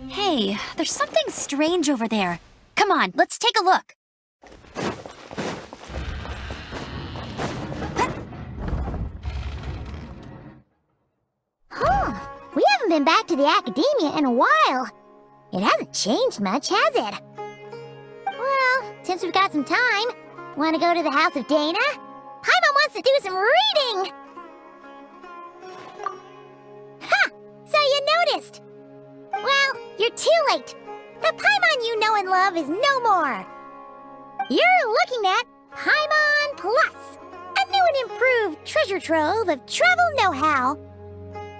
Hey, there's something strange over there. Come on, let's take a look. Huh. We haven't been back to the Academia in a while. It hasn't changed much, has it? Well, since we've got some time, want to go to the House of Dana? Paimon wants to do some reading! Ha! So you noticed! Well, you're too late. The Paimon you know and love is no more. You're looking at Paimon Plus, a new and improved treasure trove of travel know-how.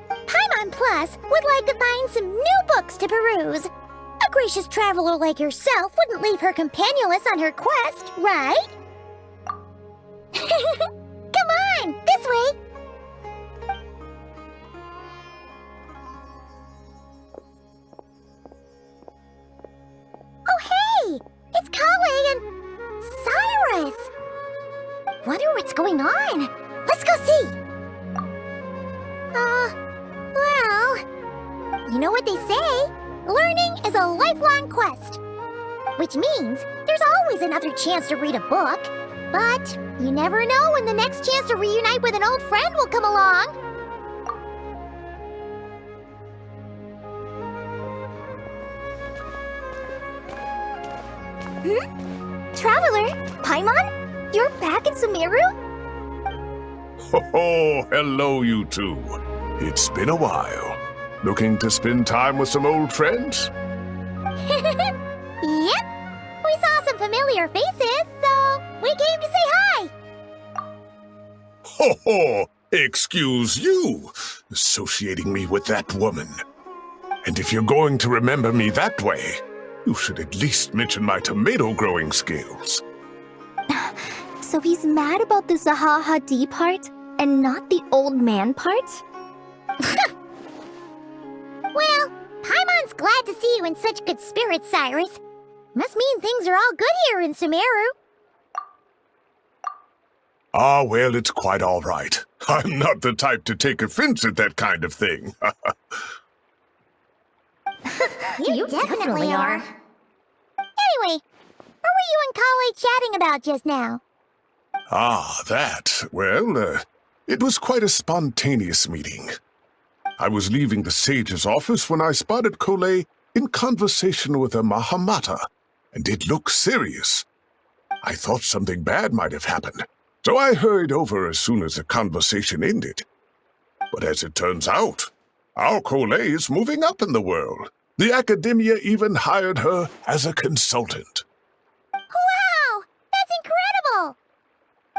Paimon Plus would like to find some new books to peruse. A gracious traveler like yourself wouldn't leave her companionless on her quest, right? Come on, this way! Oh hey! It's Kale and Cyrus! Wonder what's going on. Let's go see! Well, you know what they say? Learning is a lifelong quest. Which means there's always another chance to read a book. But you never know when the next chance to reunite with an old friend will come along. Traveler, Paimon? You're back in Sumeru? Oh, hello, you two. It's been a while. Looking to spend time with some old friends? Yep. We saw some familiar faces, so we came to say hi. Ho ho! Excuse you, associating me with that woman. And if you're going to remember me that way, you should at least mention my tomato growing skills. So he's mad about the Zaha D part and not the old man part? Well, Paimon's glad to see you in such good spirits, Cyrus. Must mean things are all good here in Sumeru. Ah, well, it's quite all right. I'm not the type to take offense at that kind of thing. You definitely are. Anyway, what were you and Kale chatting about just now? Ah, that. Well, it was quite a spontaneous meeting. I was leaving the sage's office when I spotted Kale in conversation with a Mahamata, and it looked serious. I thought something bad might have happened, so I hurried over as soon as the conversation ended. But as it turns out, our Kale is moving up in the world. The Academia even hired her as a consultant. Wow! That's incredible!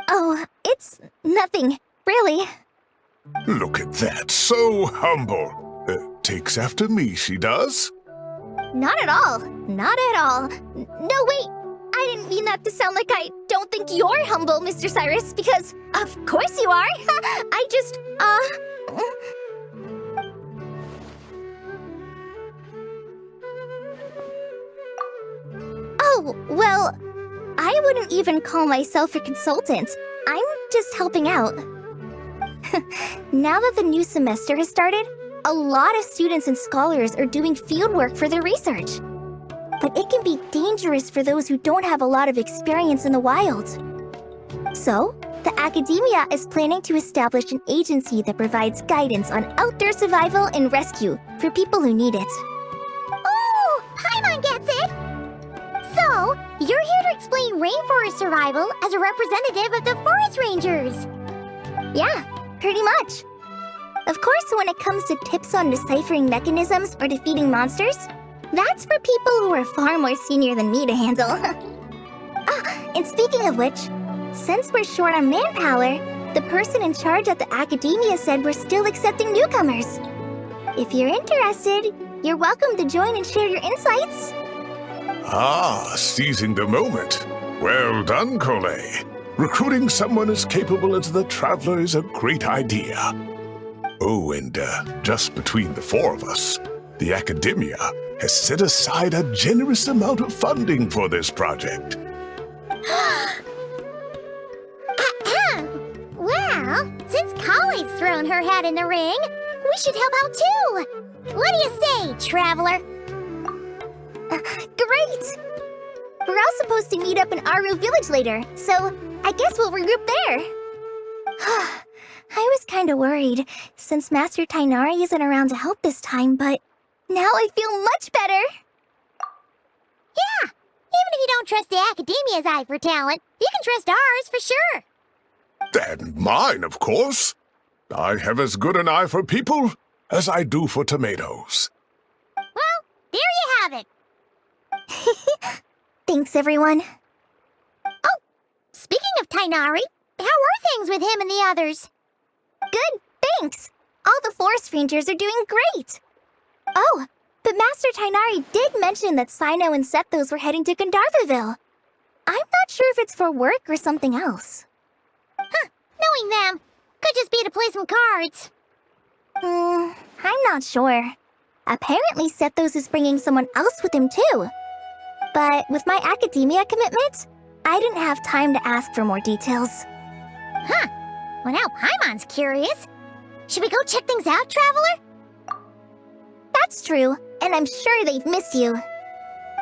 Oh, it's nothing, really. Look at that, so humble. Takes after me, she does. Not at all. Not at all. No, wait. I didn't mean that to sound like I don't think you're humble, Mr. Cyrus, because of course you are. I just, Oh, well, I wouldn't even call myself a consultant. I'm just helping out. Now that the new semester has started, a lot of students and scholars are doing fieldwork for their research. But it can be dangerous for those who don't have a lot of experience in the wild. So, the Academia is planning to establish an agency that provides guidance on outdoor survival and rescue for people who need it. Oh, Paimon gets it! So, you're here to explain rainforest survival as a representative of the forest rangers. Yeah, pretty much. Of course, when it comes to tips on deciphering mechanisms or defeating monsters, that's for people who are far more senior than me to handle. And speaking of which, since we're short on manpower, the person in charge at the Academia said we're still accepting newcomers. If you're interested, you're welcome to join and share your insights. Ah, seizing the moment. Well done, Kale. Recruiting someone as capable as the Traveler is a great idea. Oh, and just between the four of us, the Academia has set aside a generous amount of funding for this project. Well, Since Kale's thrown her hat in the ring, we should help out too. What do you say, traveler? Great! We're all supposed to meet up in Aru Village later, so I guess we'll regroup there. I was kinda worried, since Master Tighnari isn't around to help this time, but now I feel much better! Yeah! Even if you don't trust the Academia's eye for talent, you can trust ours for sure! And mine, of course. I have as good an eye for people as I do for tomatoes. Well, there you have it! Thanks, everyone. Oh, speaking of Tighnari, how are things with him and the others? Good, thanks! All the forest rangers are doing great! Oh, but Master Tighnari did mention that Cyno and Sethos were heading to Gandharvaville. I'm not sure if it's for work or something else. Huh, knowing them, could just be to play some cards. I'm not sure. Apparently Sethos is bringing someone else with him too. But with my academia commitment, I didn't have time to ask for more details. Huh, well now Paimon's curious. Should we go check things out, traveler? That's true, and I'm sure they've missed you.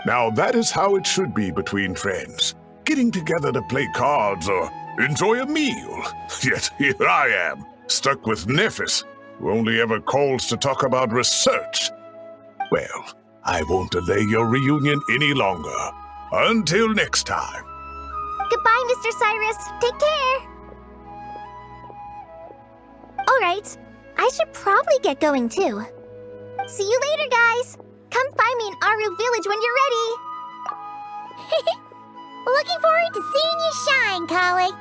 Now that is how it should be between friends. Getting together to play cards or enjoy a meal. Yet here I am, stuck with Nephis, who only ever calls to talk about research. Well, I won't delay your reunion any longer. Until next time. Goodbye, Mr. Cyrus. Take care. Alright, I should probably get going too. See you later, guys. Come find me in Aru Village when you're ready. Looking forward to seeing you shine, Kale.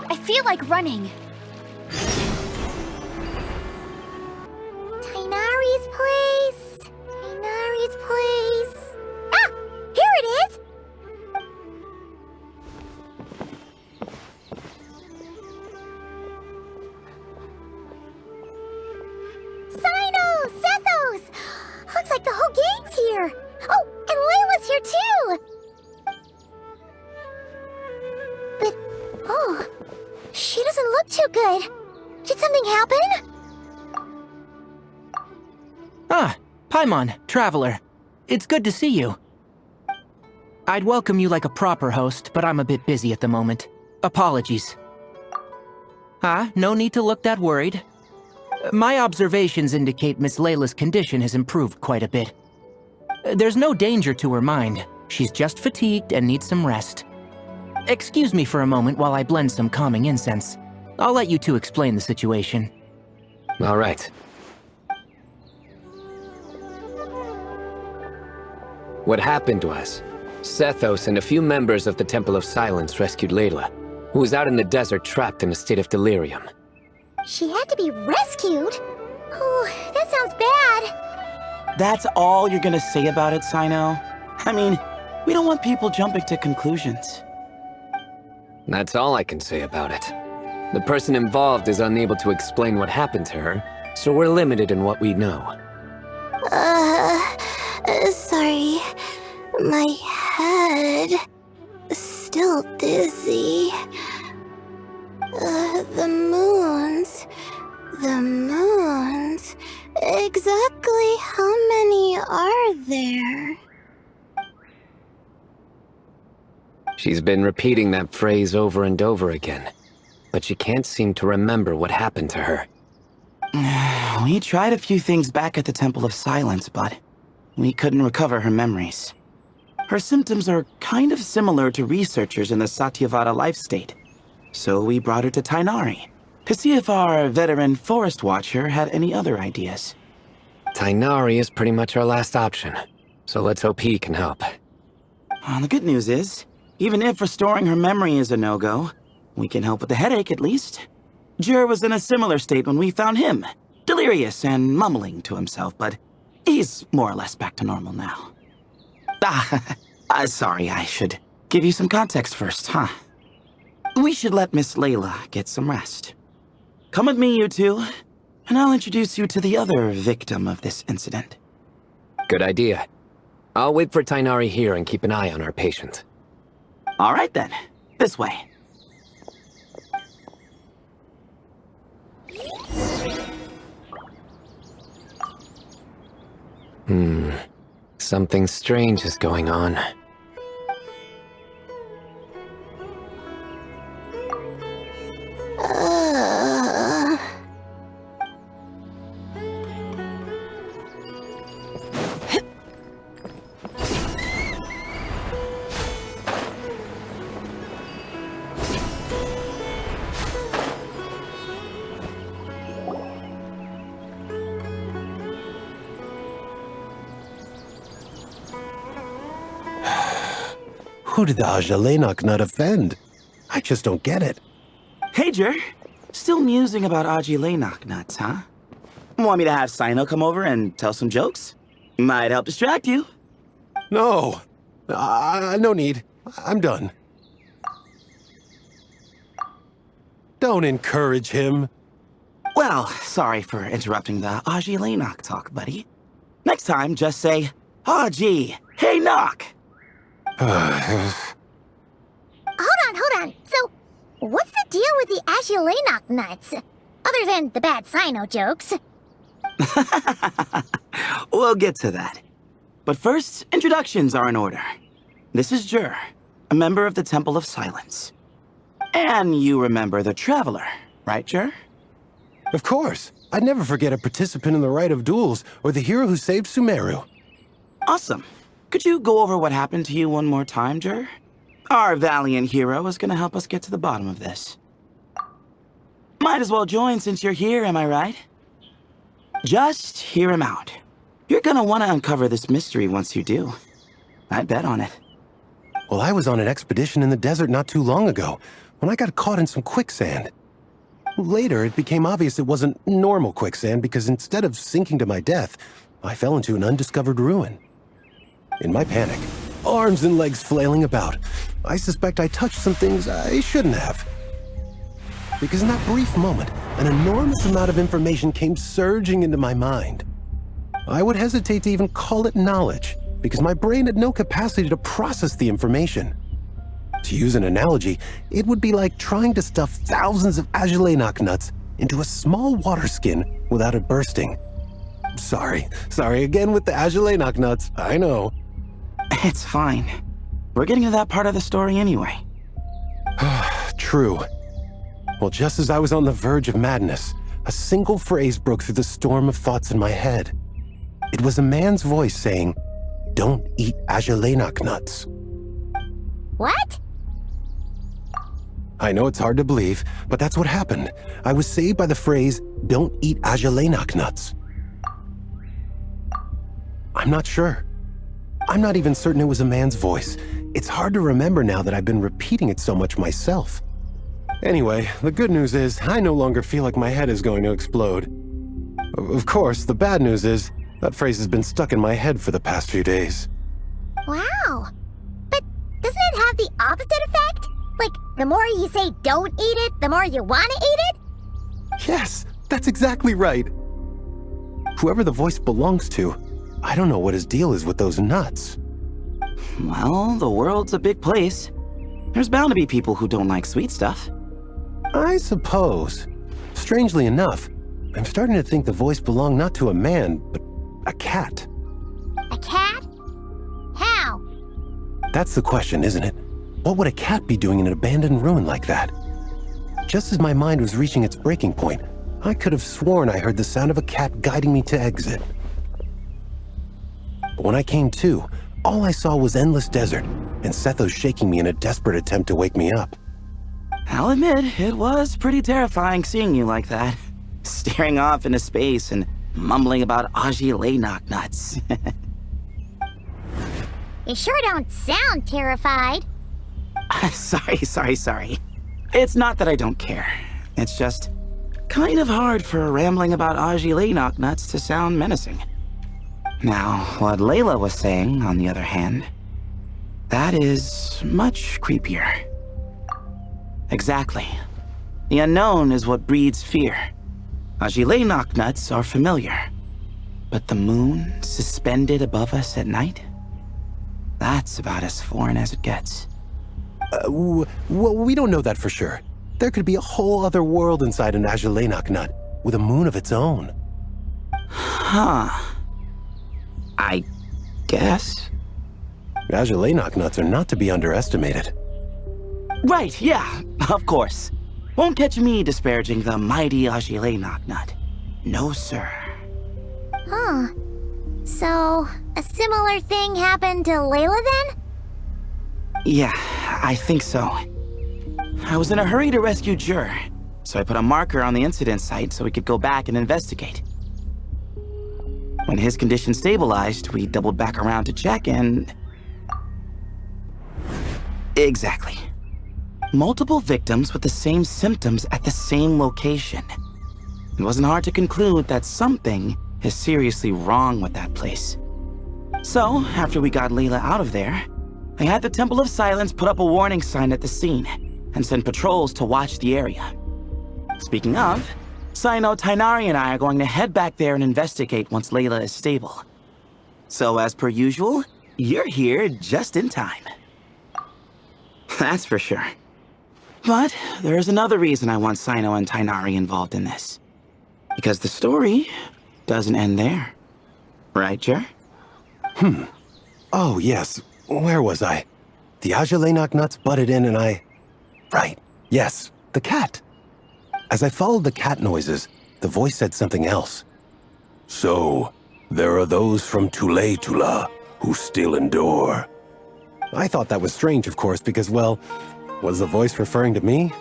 I feel like running. Tighnari's place. Tighnari's place. Ah! Here it is! Cyno! Sethos! Looks like the whole gang's here. Oh, and Layla's here too! But, oh, she doesn't look too good. Did something happen? Ah, Paimon, Traveler. It's good to see you. I'd welcome you like a proper host, but I'm a bit busy at the moment. Apologies. No need to look that worried. My observations indicate Miss Layla's condition has improved quite a bit. There's no danger to her mind. She's just fatigued and needs some rest. Excuse me for a moment while I blend some calming incense. I'll let you two explain the situation. All right. What happened was, Sethos and a few members of the Temple of Silence rescued Layla, who was out in the desert trapped in a state of delirium. She had to be rescued? Oh, that sounds bad. That's all you're gonna say about it, Cyno? I mean, we don't want people jumping to conclusions. That's all I can say about it. The person involved is unable to explain what happened to her, so we're limited in what we know. Sorry. My head is still dizzy. The moons. Exactly how many are there? She's been repeating that phrase over and over again, but she can't seem to remember what happened to her. We tried a few things back at the Temple of Silence, but we couldn't recover her memories. Her symptoms are kind of similar to researchers in the Satyavada life state, so we brought her to Tighnari to see if our veteran forest watcher had any other ideas. Tighnari is pretty much our last option. So let's hope he can help. The good news is, even if restoring her memory is a no-go, we can help with the headache at least. Djer was in a similar state when we found him, delirious and mumbling to himself, but he's more or less back to normal now. Sorry, I should give you some context first, huh? We should let Miss Layla get some rest. Come with me, you two, and I'll introduce you to the other victim of this incident. Good idea. I'll wait for Tighnari here and keep an eye on our patient. All right then, this way. Something strange is going on. Who did the Ajalenok not offend? I just don't get it. Hey, Djer. Still musing about Aji nuts, huh? Want me to have Cyno come over and tell some jokes? Might help distract you. No. No need. I'm done. Don't encourage him. Well, sorry for interrupting the Aji talk, buddy. Next time, just say, Aji, hey knock! Hold on. So, what's the deal with the Agilenok nuts? Other than the bad Cyno jokes. We'll get to that. But first, introductions are in order. This is Djer, a member of the Temple of Silence. And you remember the Traveler, right, Djer? Of course. I'd never forget a participant in the Rite of Duels or the hero who saved Sumeru. Awesome. Could you go over what happened to you one more time, Djer? Our valiant hero is gonna help us get to the bottom of this. Might as well join since you're here, am I right? Just hear him out. You're gonna want to uncover this mystery once you do. I bet on it. Well, I was on an expedition in the desert not too long ago, when I got caught in some quicksand. Later, it became obvious it wasn't normal quicksand because instead of sinking to my death, I fell into an undiscovered ruin. In my panic, arms and legs flailing about, I suspect I touched some things I shouldn't have. Because in that brief moment, an enormous amount of information came surging into my mind. I would hesitate to even call it knowledge, because my brain had no capacity to process the information. To use an analogy, it would be like trying to stuff thousands of Agilenok nuts into a small water skin without it bursting. Sorry again with the Agilenok nuts, I know. It's fine. We're getting to that part of the story anyway. True. Well, just as I was on the verge of madness, a single phrase broke through the storm of thoughts in my head. It was a man's voice saying, "Don't eat Agilenok nuts." What? I know it's hard to believe, but that's what happened. I was saved by the phrase, "Don't eat Agilenok nuts." I'm not sure. I'm not even certain it was a man's voice. It's hard to remember now that I've been repeating it so much myself. Anyway, the good news is I no longer feel like my head is going to explode. Of course, the bad news is that phrase has been stuck in my head for the past few days. Wow. But doesn't it have the opposite effect? Like, the more you say don't eat it, the more you want to eat it? Yes, that's exactly right. Whoever the voice belongs to, I don't know what his deal is with those nuts. Well, the world's a big place. There's bound to be people who don't like sweet stuff. I suppose. Strangely enough, I'm starting to think the voice belonged not to a man, but a cat. A cat? How? That's the question, isn't it? What would a cat be doing in an abandoned ruin like that? Just as my mind was reaching its breaking point, I could have sworn I heard the sound of a cat guiding me to exit. But when I came to, all I saw was endless desert, and Sethos shaking me in a desperate attempt to wake me up. I'll admit, it was pretty terrifying seeing you like that. Staring off into space and mumbling about Agilenok nuts. You sure don't sound terrified. Sorry. It's not that I don't care. It's just kind of hard for rambling about Ajile Knocknuts to sound menacing. Now, what Layla was saying, on the other hand, that is much creepier. Exactly. The unknown is what breeds fear. Ajile Knocknuts are familiar. But the moon suspended above us at night? That's about as foreign as it gets. Well, we don't know that for sure. There could be a whole other world inside an Ajile Knocknut, with a moon of its own. Huh. I guess. Ajile Knocknuts are not to be underestimated. Right, yeah, of course. Won't catch me disparaging the mighty Ajile Knocknut. No, sir. Huh. So, a similar thing happened to Layla then? Yeah, I think so. I was in a hurry to rescue Djer, so I put a marker on the incident site so we could go back and investigate. When his condition stabilized, we doubled back around to check and... Exactly. Multiple victims with the same symptoms at the same location. It wasn't hard to conclude that something is seriously wrong with that place. So, after we got Layla out of there, I had the Temple of Silence put up a warning sign at the scene and send patrols to watch the area. Speaking of, Cyno, Tighnari, and I are going to head back there and investigate once Layla is stable. So, as per usual, you're here just in time. That's for sure. But there's another reason I want Cyno and Tighnari involved in this. Because the story doesn't end there. Right, Djer? Oh, yes. Where was I? The Ajile Knocknuts butted in and I... Right. Yes, the cat. As I followed the cat noises, the voice said something else. So, there are those from Tulaytullah who still endure. I thought that was strange, of course, because, well, was the voice referring to me?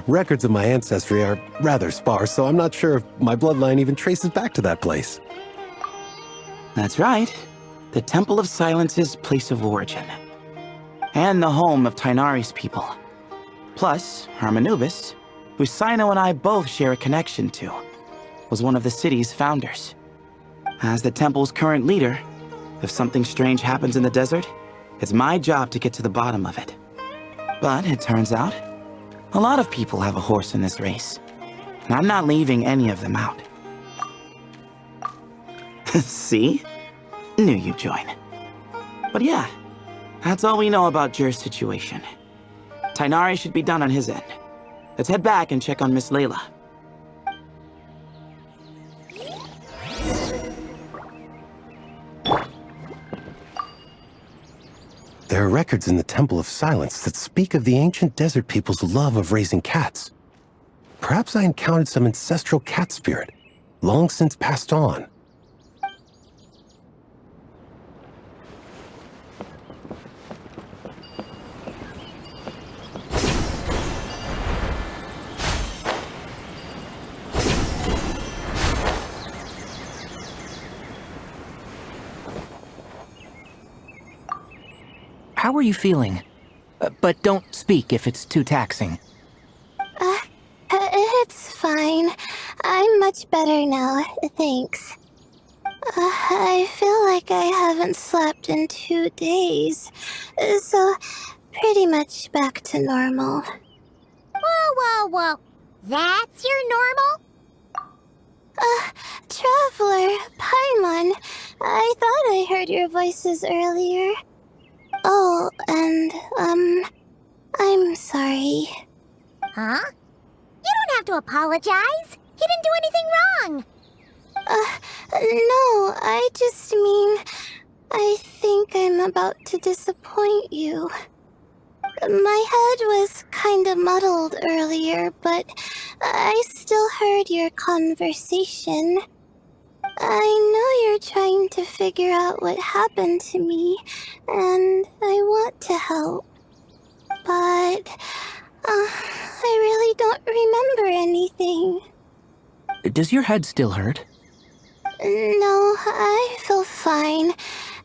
Records of my ancestry are rather sparse, so I'm not sure if my bloodline even traces back to that place. That's right. The Temple of Silence's place of origin. And the home of Tighnari's people. Plus, Hermanubis, who Cyno and I both share a connection to, was one of the city's founders. As the temple's current leader, if something strange happens in the desert, it's my job to get to the bottom of it. But it turns out, a lot of people have a horse in this race, and I'm not leaving any of them out. See? Knew you'd join. But yeah, that's all we know about Djer's situation. Tighnari should be done on his end. Let's head back and check on Miss Layla. There are records in the Temple of Silence that speak of the ancient desert people's love of raising cats. Perhaps I encountered some ancestral cat spirit, long since passed on. How are you feeling? But don't speak if it's too taxing. It's fine. I'm much better now, thanks. I feel like I haven't slept in 2 days, so pretty much back to normal. Whoa. That's your normal? Traveler, Paimon, I thought I heard your voices earlier. Oh, and, I'm sorry. Huh? You don't have to apologize. You didn't do anything wrong. No, I just mean, I think I'm about to disappoint you. My head was kinda muddled earlier, but I still heard your conversation. I know you're trying to figure out what happened to me, and I want to help. But, I really don't remember anything. Does your head still hurt? No, I feel fine.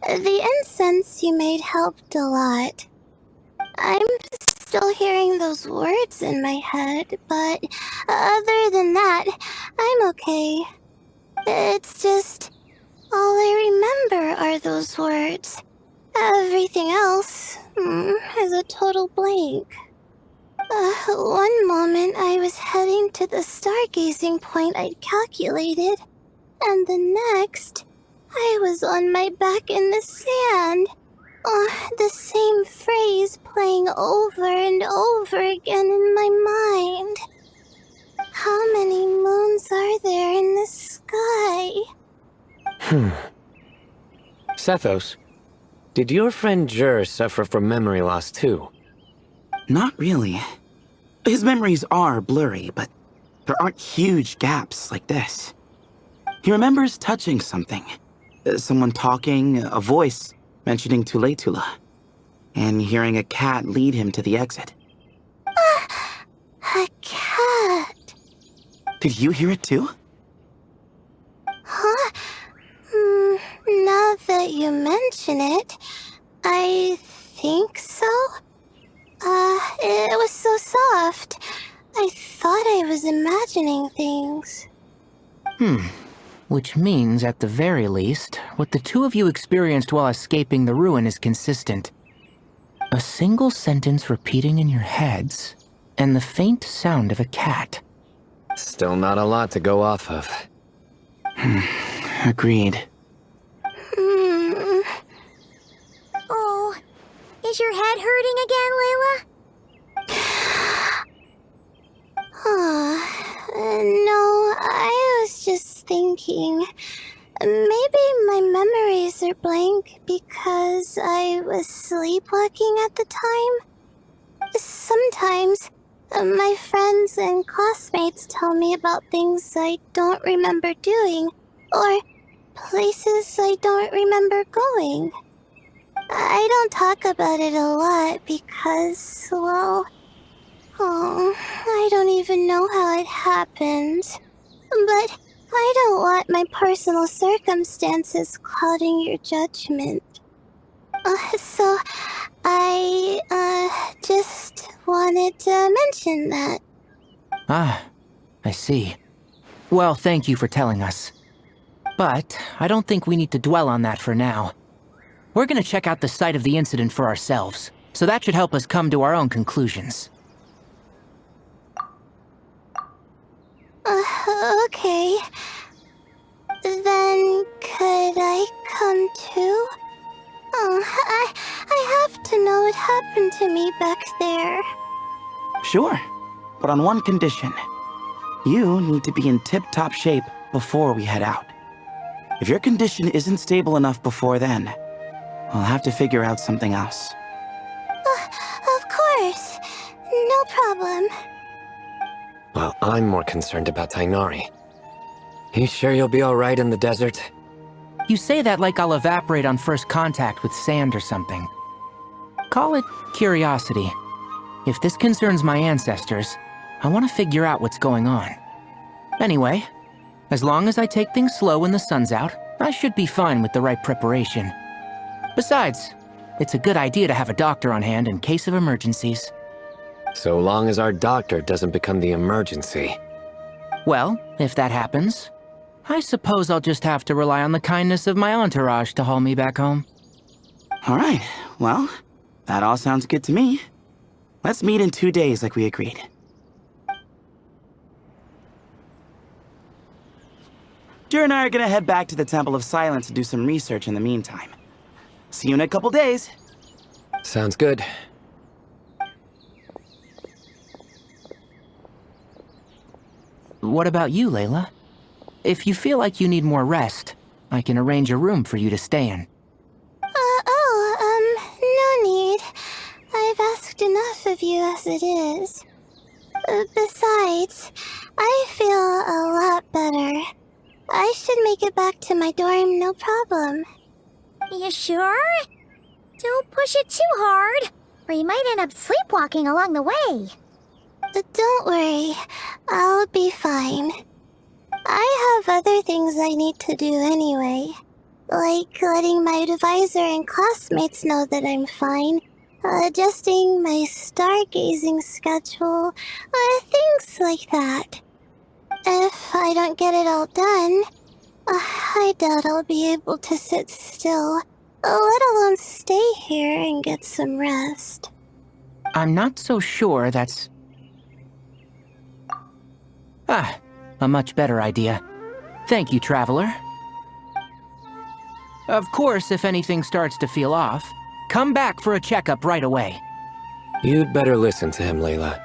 The incense you made helped a lot. I'm still hearing those words in my head, but other than that, I'm okay. It's just, all I remember are those words. Everything else is a total blank. One moment I was heading to the stargazing point I'd calculated, and the next, I was on my back in the sand. The same phrase playing over and over again in my mind. How many moons are there in the sky? Sethos, did your friend Djer suffer from memory loss too? Not really. His memories are blurry, but there aren't huge gaps like this. He remembers touching something. Someone talking, a voice mentioning Tulaytullah, and hearing a cat lead him to the exit. A cat. Did you hear it too? Huh? Now that you mention it, I think so. It was so soft. I thought I was imagining things. Which means, at the very least, what the two of you experienced while escaping the ruin is consistent. A single sentence repeating in your heads, and the faint sound of a cat. Still not a lot to go off of. Agreed. Oh, is your head hurting again, Layla? No, I was just thinking. Maybe my memories are blank because I was sleepwalking at the time. Sometimes, my friends and classmates tell me about things I don't remember doing, or places I don't remember going. I don't talk about it a lot because, well, I don't even know how it happened. But I don't want my personal circumstances clouding your judgment. So I, just wanted to mention that. Ah, I see. Well, thank you for telling us. But I don't think we need to dwell on that for now. We're gonna check out the site of the incident for ourselves, so that should help us come to our own conclusions. Okay. Then could I come too? I have to know what happened to me back there. Sure, but on one condition. You need to be in tip-top shape before we head out. If your condition isn't stable enough before then, we'll have to figure out something else. Of course. No problem. Well, I'm more concerned about Tighnari. You sure you'll be alright in the desert? You say that like I'll evaporate on first contact with sand or something. Call it curiosity. If this concerns my ancestors, I want to figure out what's going on. Anyway, as long as I take things slow when the sun's out, I should be fine with the right preparation. Besides, it's a good idea to have a doctor on hand in case of emergencies. So long as our doctor doesn't become the emergency. Well, if that happens, I suppose I'll just have to rely on the kindness of my entourage to haul me back home. All right, well, that all sounds good to me. Let's meet in 2 days like we agreed. Djer and I are gonna head back to the Temple of Silence to do some research in the meantime. See you in a couple days. Sounds good. What about you, Layla? If you feel like you need more rest, I can arrange a room for you to stay in. No need. I've asked enough of you as it is. Besides, I feel a lot better. I should make it back to my dorm, no problem. You sure? Don't push it too hard, or you might end up sleepwalking along the way. Don't worry, I'll be fine. I have other things I need to do anyway. Like letting my advisor and classmates know that I'm fine, adjusting my stargazing schedule, things like that. If I don't get it all done, I doubt I'll be able to sit still, let alone stay here and get some rest. I'm not so sure that's... a much better idea. Thank you, Traveler. Of course, if anything starts to feel off, come back for a checkup right away. You'd better listen to him, Layla,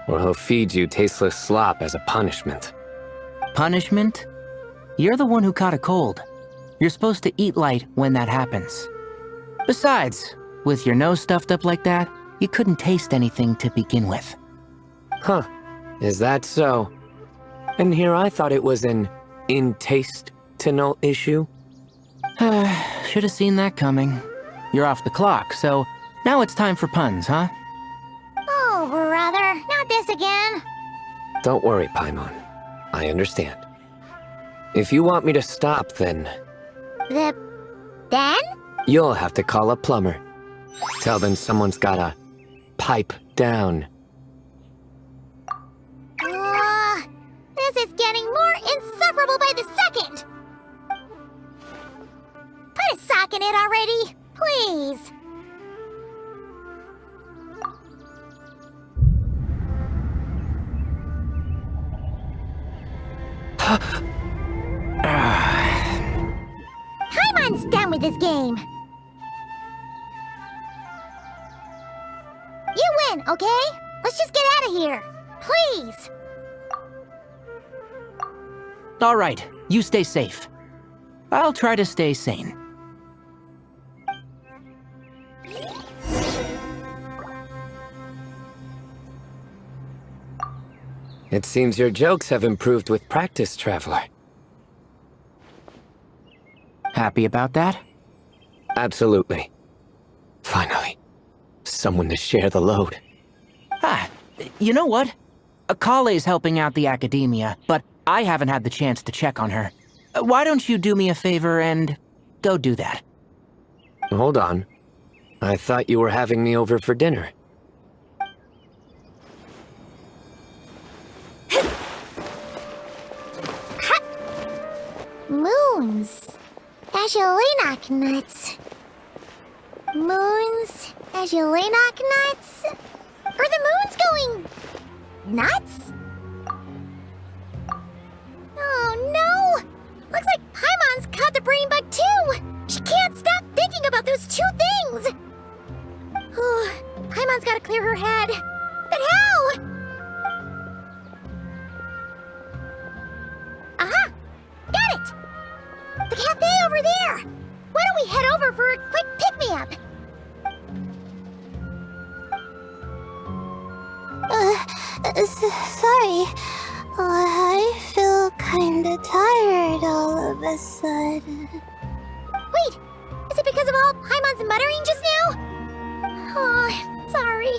or he'll feed you tasteless slop as a punishment. Punishment? You're the one who caught a cold. You're supposed to eat light when that happens. Besides, with your nose stuffed up like that, you couldn't taste anything to begin with. Huh. Is that so? And here I thought it was an in-taste-to-know issue. Should have seen that coming. You're off the clock, so now it's time for puns, huh? Oh, brother, not this again. Don't worry, Paimon. I understand. If you want me to stop, then Then? you'll have to call a plumber. Tell them someone's gotta pipe down. This is getting more insufferable by the second. Put a sock in it already, please. Paimon's done with this game. You win, okay? Let's just get out of here, please. All right, you stay safe. I'll try to stay sane. It seems your jokes have improved with practice, Traveler. Happy about that? Absolutely. Finally, someone to share the load. You know what? Akale's helping out the academia, but I haven't had the chance to check on her. Why don't you do me a favor and go do that? Hold on. I thought you were having me over for dinner. Moons. Azulenak nuts. Moons. Azulenak nuts? Are the moons going nuts? Oh no! Looks like Paimon's caught the brain bug too! She can't stop thinking about those two things! Oh, Paimon's gotta clear her head. But how? Aha! Got it! The cafe over there! Why don't we head over for a quick pick-me-up? Sorry. I feel kinda tired all of a sudden. Wait! Is it because of all Paimon's muttering just now? Oh, sorry.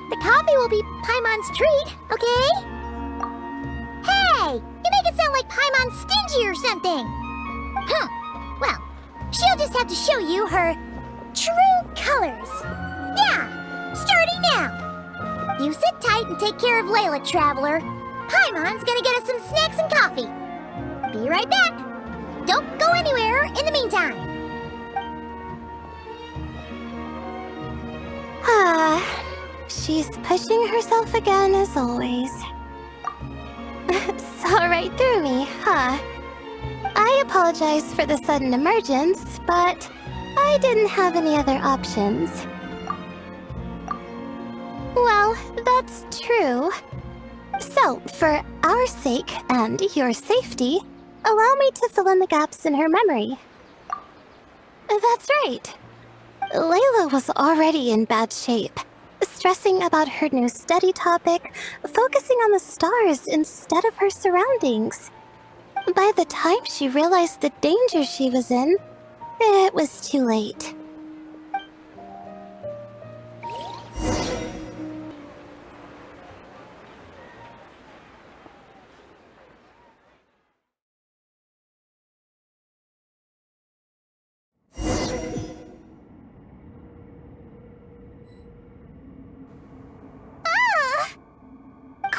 The coffee will be Paimon's treat, okay? Hey! You make it sound like Paimon's stingy or something! Huh. Well, she'll just have to show you her true colors. Yeah! Starting now! You sit tight and take care of Layla, Traveler. Paimon's gonna get us some snacks and coffee. Be right back. Don't go anywhere in the meantime. She's pushing herself again as always. Saw right through me, huh? I apologize for the sudden emergence, but I didn't have any other options. Well, that's true. So, for our sake and your safety, allow me to fill in the gaps in her memory. That's right. Layla was already in bad shape, stressing about her new study topic, focusing on the stars instead of her surroundings. By the time she realized the danger she was in, it was too late.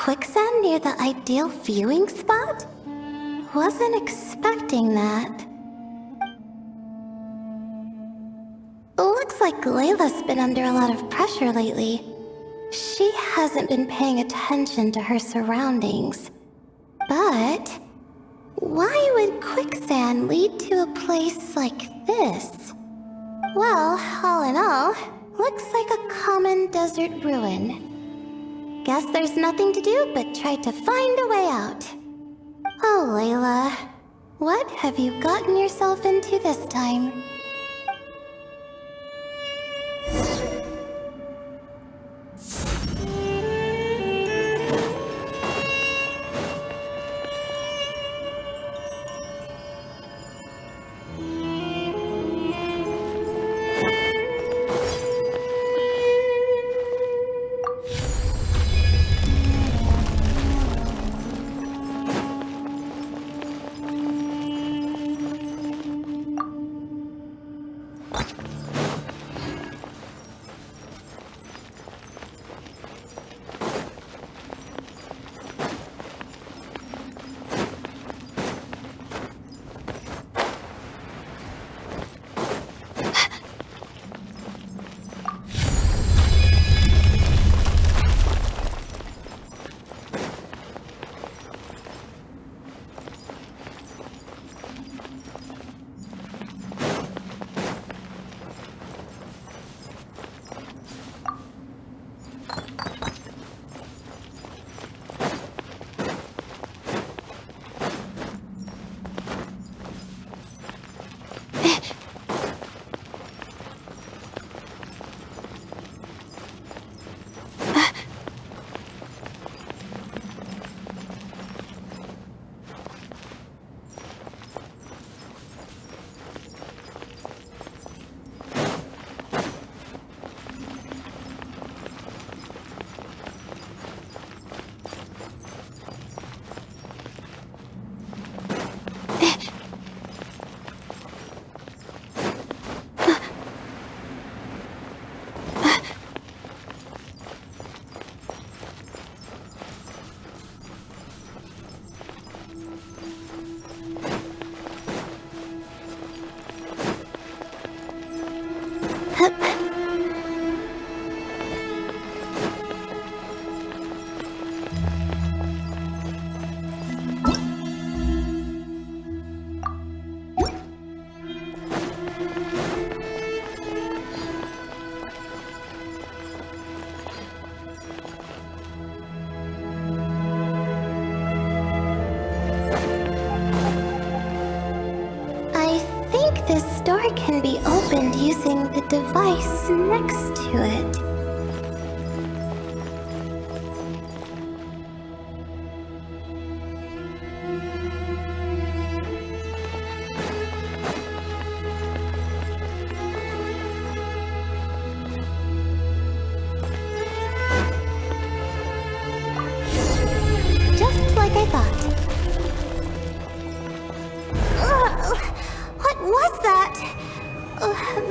quicksand near the ideal viewing spot? Wasn't expecting that. Looks like Layla's been under a lot of pressure lately. She hasn't been paying attention to her surroundings. But why would quicksand lead to a place like this? Well, all in all, looks like a common desert ruin. Guess there's nothing to do but try to find a way out. Oh, Layla, what have you gotten yourself into this time? This door can be opened using the device next to it. Just like I thought. What's that?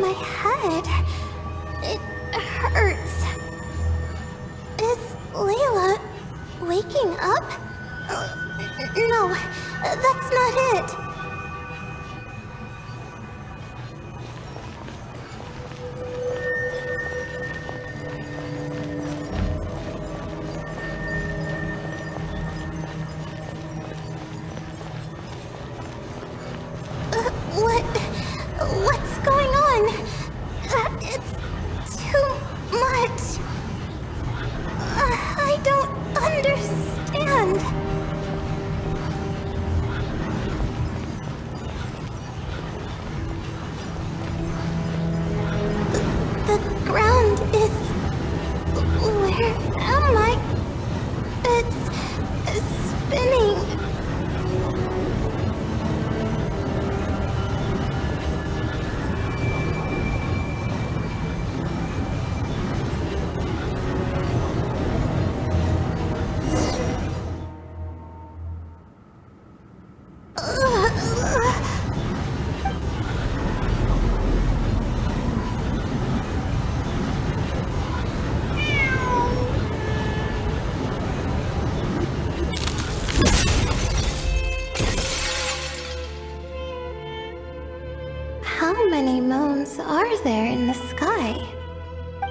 My head. It hurts. Is Layla waking up? No, that's not it. What's going on? How many moons are there in the sky?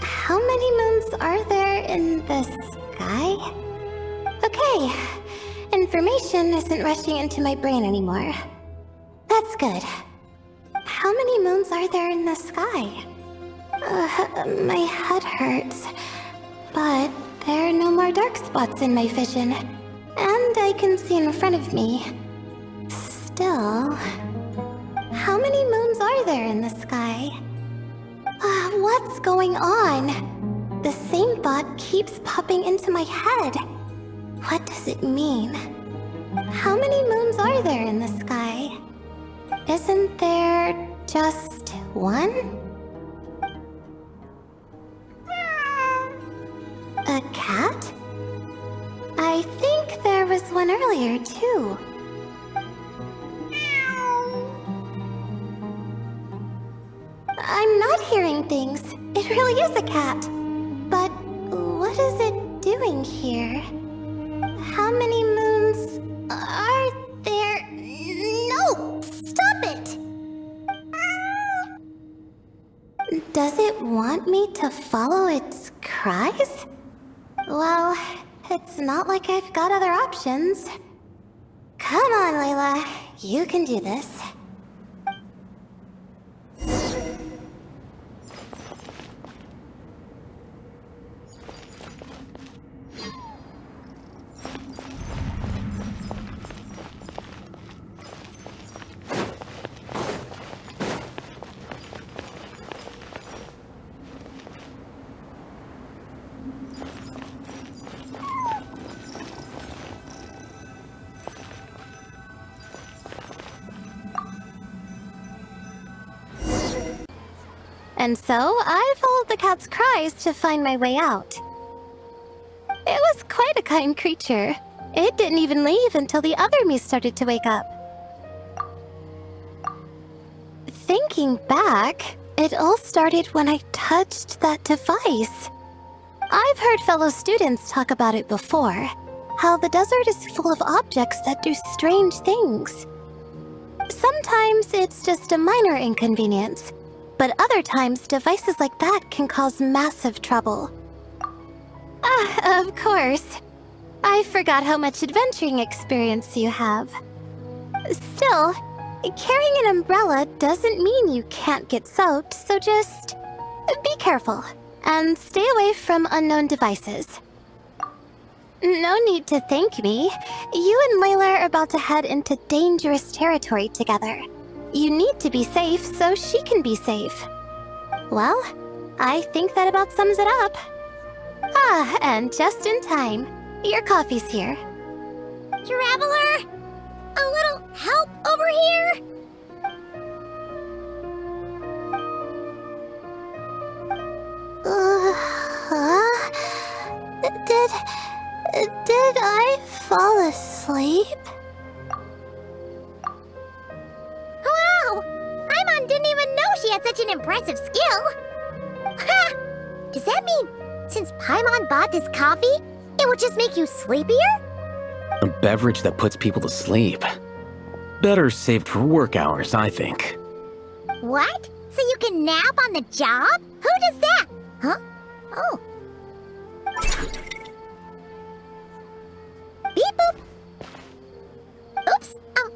How many moons are there in the sky? Okay, information isn't rushing into my brain anymore. That's good. How many moons are there in the sky? My head hurts, but there are no more dark spots in my vision, and I can see in front of me. Still, how many moons are there in the sky? What's going on? The same thought keeps popping into my head. What does it mean? How many moons are there in the sky? Isn't there just one? A cat? I think there was one earlier, too. I'm not hearing things. It really is a cat. But what is it doing here? How many moons are there? No! Stop it! Does it want me to follow its cries? Well, it's not like I've got other options. Come on, Layla. You can do this. And so, I followed the cat's cries to find my way out. It was quite a kind creature. It didn't even leave until the other me started to wake up. Thinking back, it all started when I touched that device. I've heard fellow students talk about it before, how the desert is full of objects that do strange things. Sometimes it's just a minor inconvenience, but other times devices like that can cause massive trouble. Of course. I forgot how much adventuring experience you have. Still, carrying an umbrella doesn't mean you can't get soaked, so just be careful and stay away from unknown devices. No need to thank me. You and Layla are about to head into dangerous territory together. You need to be safe so she can be safe. Well, I think that about sums it up. And just in time. Your coffee's here. Traveler! A little help over here? Did I fall asleep? Wow! Paimon didn't even know she had such an impressive skill! Ha! Does that mean since Paimon bought this coffee, it would just make you sleepier? A beverage that puts people to sleep. Better saved for work hours, I think. What? So you can nap on the job? Who does that? Huh? Oh. Beep boop. Oops. Oh,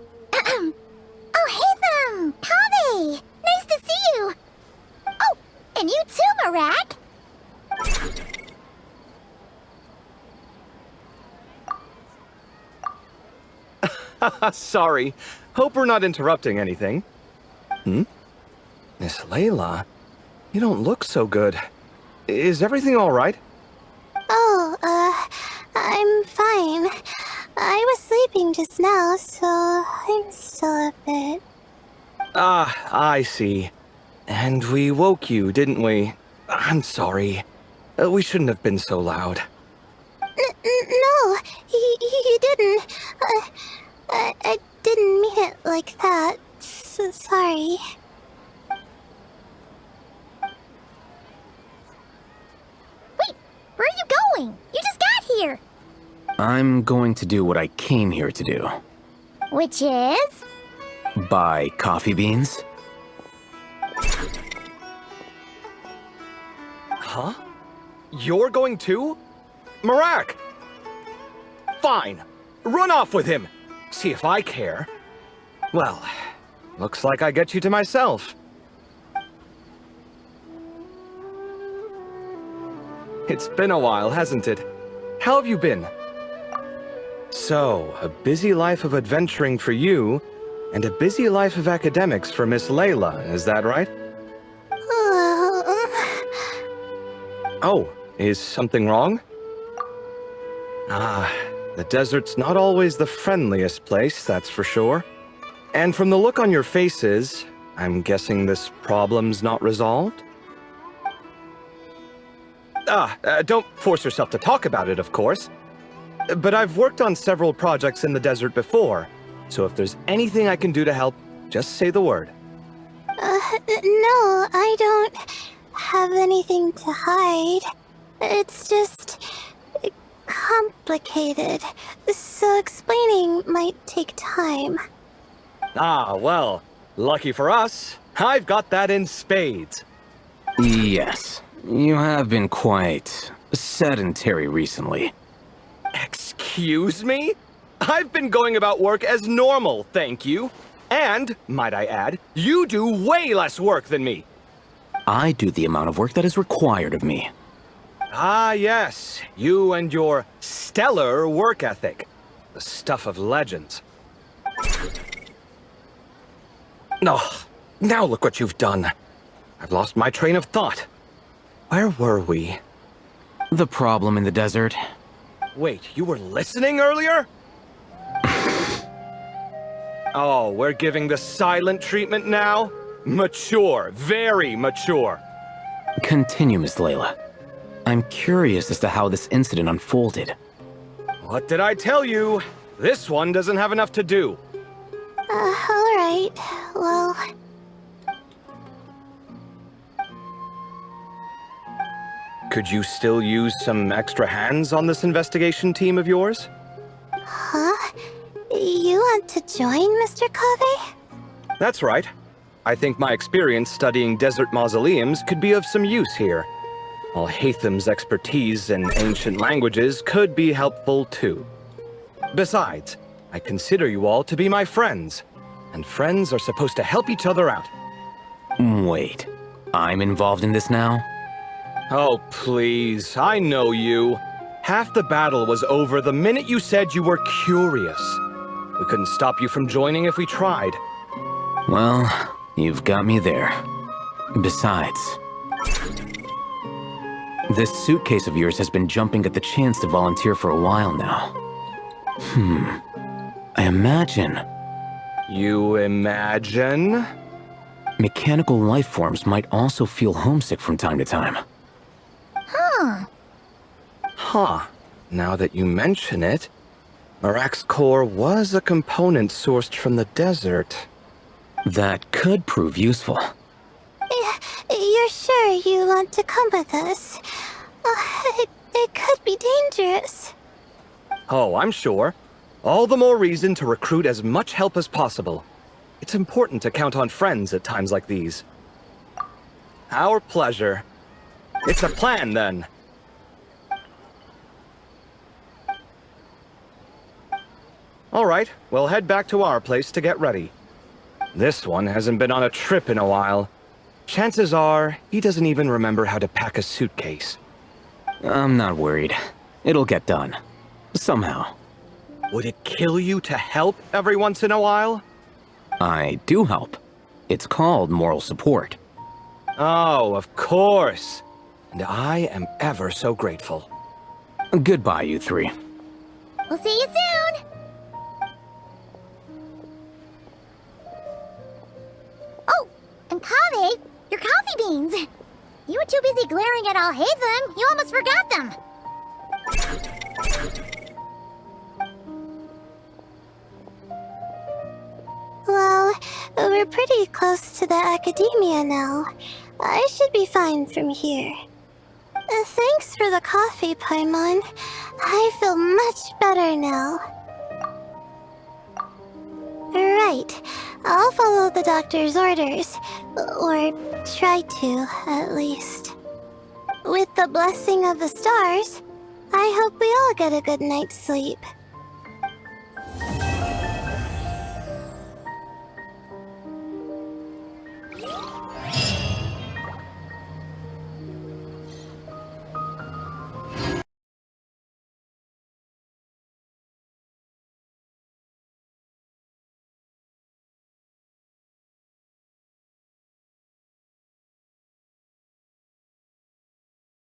hey, Kaveh! Nice to see you! Oh, and you too, Marak! Sorry. Hope we're not interrupting anything. Miss Layla, you don't look so good. Is everything all right? I'm fine. I was sleeping just now, so I'm still a bit... I see. And we woke you, didn't we? I'm sorry. We shouldn't have been so loud. No, you didn't. I didn't mean it like that. So sorry. Wait, where are you going? You just got here! I'm going to do what I came here to do. Which is? Buy coffee beans? Huh? You're going too? Marak! Fine. Run off with him. See if I care. Well, looks like I get you to myself. It's been a while, hasn't it? How have you been? So, a busy life of adventuring for you, and a busy life of academics for Miss Layla, is that right? Oh, is something wrong? Ah, the desert's not always the friendliest place, that's for sure. And from the look on your faces, I'm guessing this problem's not resolved? Don't force yourself to talk about it, of course. But I've worked on several projects in the desert before, so if there's anything I can do to help, just say the word. No, I don't have anything to hide. It's just complicated, so explaining might take time. Ah, well, lucky for us, I've got that in spades. Yes, you have been quite sedentary recently. Excuse me? I've been going about work as normal, thank you. And, might I add, you do way less work than me. I do the amount of work that is required of me. Ah, yes, you and your stellar work ethic. The stuff of legends. Oh, now look what you've done. I've lost my train of thought. Where were we? The problem in the desert. Wait, you were listening earlier? Oh, we're giving the silent treatment now? Mature, very mature. Continue, Miss Layla. I'm curious as to how this incident unfolded. What did I tell you? This one doesn't have enough to do. Alright, well... Could you still use some extra hands on this investigation team of yours? Huh? You want to join, Mr. Kave? That's right. I think my experience studying desert mausoleums could be of some use here. While Hatham's expertise in ancient languages could be helpful too. Besides, I consider you all to be my friends, and friends are supposed to help each other out. Wait, I'm involved in this now? Oh, please, I know you. Half the battle was over the minute you said you were curious. We couldn't stop you from joining if we tried. Well, you've got me there. Besides, this suitcase of yours has been jumping at the chance to volunteer for a while now. I imagine... You imagine? Mechanical life forms might also feel homesick from time to time. Huh. Now that you mention it, Marak's core was a component sourced from the desert. That could prove useful. You're sure you want to come with us? It could be dangerous. Oh, I'm sure. All the more reason to recruit as much help as possible. It's important to count on friends at times like these. Our pleasure. It's a plan, then. All right, we'll head back to our place to get ready. This one hasn't been on a trip in a while. Chances are, he doesn't even remember how to pack a suitcase. I'm not worried. It'll get done. Somehow. Would it kill you to help every once in a while? I do help. It's called moral support. Oh, of course. And I am ever so grateful. Goodbye, you three. We'll see you soon! Oh, and Kave, your coffee beans! You were too busy glaring at all Hatham, you almost forgot them! Well, we're pretty close to the academia now. I should be fine from here. Thanks for the coffee, Paimon. I feel much better now. Right. I'll follow the doctor's orders. Or try to, at least. With the blessing of the stars, I hope we all get a good night's sleep.